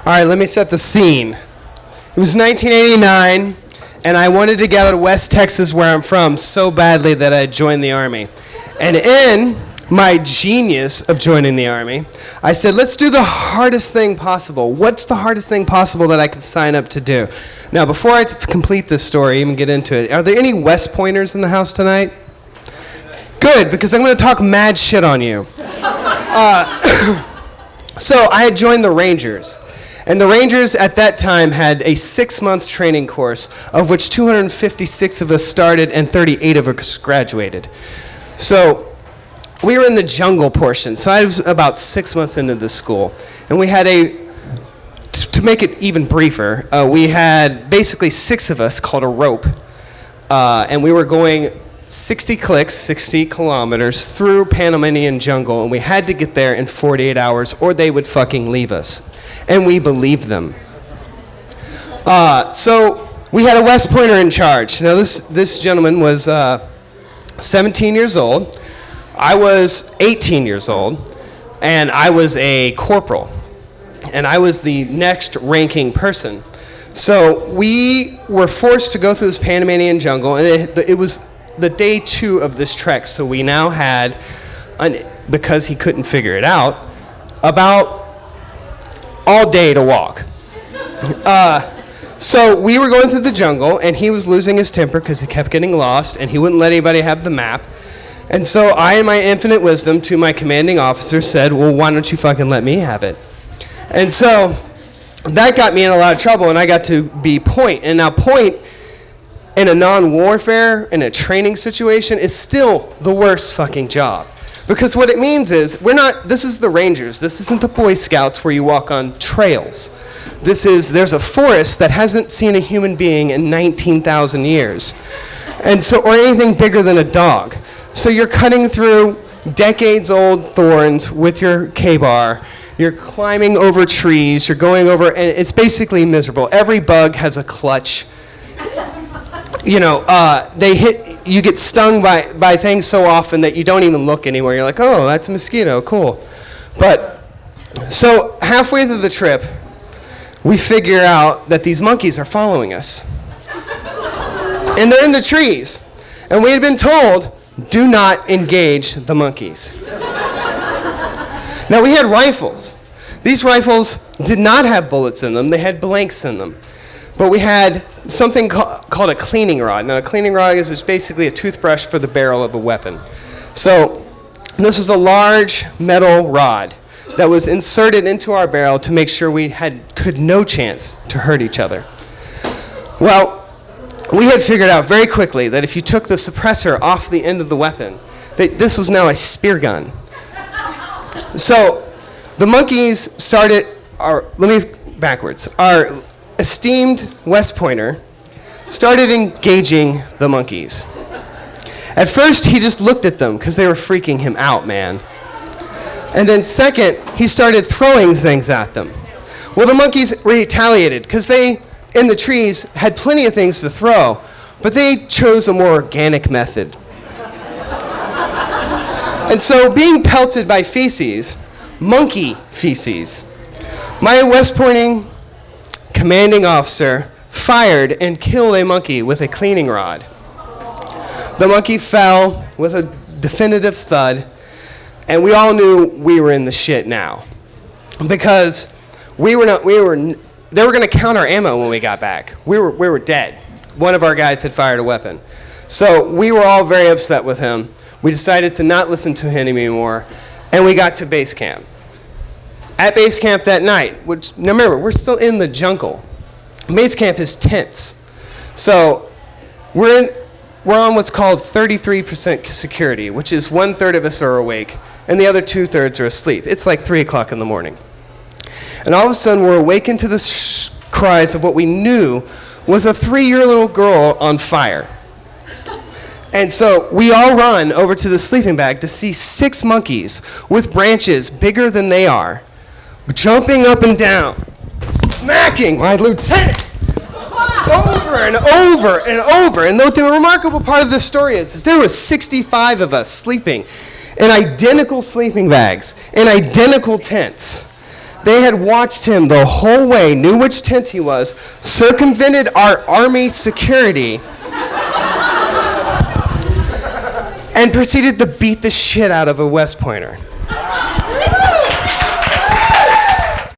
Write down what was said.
All right, let me set the scene. It was 1989, and I wanted to get out of West Texas, where I'm from, so badly that I joined the Army. And in my genius of joining the Army, I said, let's do the hardest thing possible. What's the hardest thing possible that I could sign up to do? Now, before I complete this story, even get into it, are there any West Pointers in the house tonight? Good, because I'm going to talk mad shit on you. So I had joined the Rangers. And the Rangers at that time had a 6-month training course, of which 256 of us started and 38 of us graduated. So we were in the jungle portion. So I was about 6 months into this school. And we had to make it even briefer, we had basically 6 of us called a rope. And we were going 60 clicks, 60 kilometers through Panamanian jungle. And we had to get there in 48 hours or they would fucking leave us. And we believed them. So we had a West Pointer in charge. Now this gentleman was 17 years old. I was 18 years old, and I was a corporal, and I was the next ranking person. So we were forced to go through this Panamanian jungle, and it was the day 2 of this trek. So we now had, because he couldn't figure it out, about all day to walk. So we were going through the jungle, and he was losing his temper because he kept getting lost, and he wouldn't let anybody have the map. And so I, in my infinite wisdom, to my commanding officer, said, well, why don't you fucking let me have it? And so that got me in a lot of trouble, and I got to be point. And now point, in a non-warfare, in a training situation, is still the worst fucking job. Because what it means is, this is the Rangers. This isn't the Boy Scouts where you walk on trails. There's a forest that hasn't seen a human being in 19,000 years. And so, or anything bigger than a dog. So you're cutting through decades-old thorns with your K-bar. You're climbing over trees. You're going over, and it's basically miserable. Every bug has a clutch. You know, you get stung by things so often that you don't even look anywhere. You're like, oh, that's a mosquito, cool. But, so halfway through the trip, we figure out that these monkeys are following us. And they're in the trees. And we had been told, do not engage the monkeys. Now, we had rifles. These rifles did not have bullets in them. They had blanks in them. But we had something called a cleaning rod. Now, a cleaning rod is just basically a toothbrush for the barrel of a weapon. So this was a large metal rod that was inserted into our barrel to make sure we could no chance to hurt each other. Well, we had figured out very quickly that if you took the suppressor off the end of the weapon, that this was now a spear gun. So the monkeys started, our esteemed West Pointer started engaging the monkeys. At first, he just looked at them because they were freaking him out, man. And then second, he started throwing things at them. Well, the monkeys retaliated because they, in the trees, had plenty of things to throw, but they chose a more organic method. And so being pelted by feces, monkey feces, my West Pointing commanding officer fired and killed a monkey with a cleaning rod. The monkey fell with a definitive thud, and we all knew we were in the shit now, because they were going to count our ammo when we got back. We were dead. One of our guys had fired a weapon. So we were all very upset with him. We decided to not listen to him anymore, and we got to base camp. At base camp that night, which, now remember, we're still in the jungle. Base camp is tents. So we're on what's called 33% security, which is 1/3 of us are awake, and the other 2/3 are asleep. It's like 3 o'clock in the morning. And all of a sudden, we're awakened to the cries of what we knew was a 3-year-old girl on fire. And so we all run over to the sleeping bag to see 6 monkeys with branches bigger than they are, jumping up and down, smacking my lieutenant over and over and over. And the remarkable part of this story is there was 65 of us sleeping in identical sleeping bags, in identical tents. They had watched him the whole way, knew which tent he was, circumvented our army security, and proceeded to beat the shit out of a West Pointer.